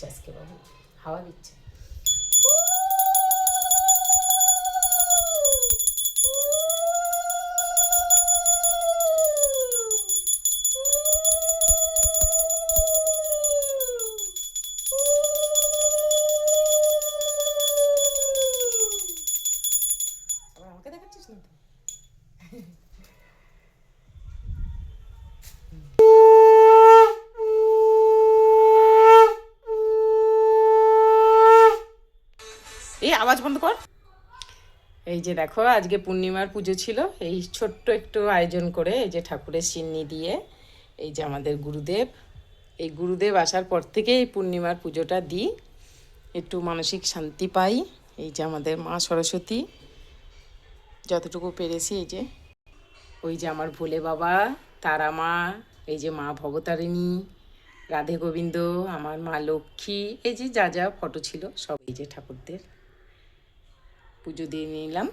দিচ্ছে আজকে বাবু, হাওয়া দিচ্ছে। আমাকে দেখাচ্ছিস না তো? এই আওয়াজ বন্ধ কর। এই যে দেখো, আজকে পূর্ণিমার পুজো ছিল। এই ছোট্ট একটু আয়োজন করে, এই যে ঠাকুরের সিন্নি দিয়ে, এই যে আমাদের গুরুদেব, এই গুরুদেব আসার পর থেকে এই পূর্ণিমার পুজোটা দিই, একটু মানসিক শান্তি পাই। এই যে আমাদের মা সরস্বতী, যতটুকু পেরেছি, এই যে ওই যে আমার ভোলে বাবা, তারা মা, এই যে মা ভবতারিণী, রাধে গোবিন্দ, আমার মা লক্ষ্মী, এই যে যা যা ফটো ছিল সব এই যে ঠাকুরদের পুজো দিয়ে নিলাম।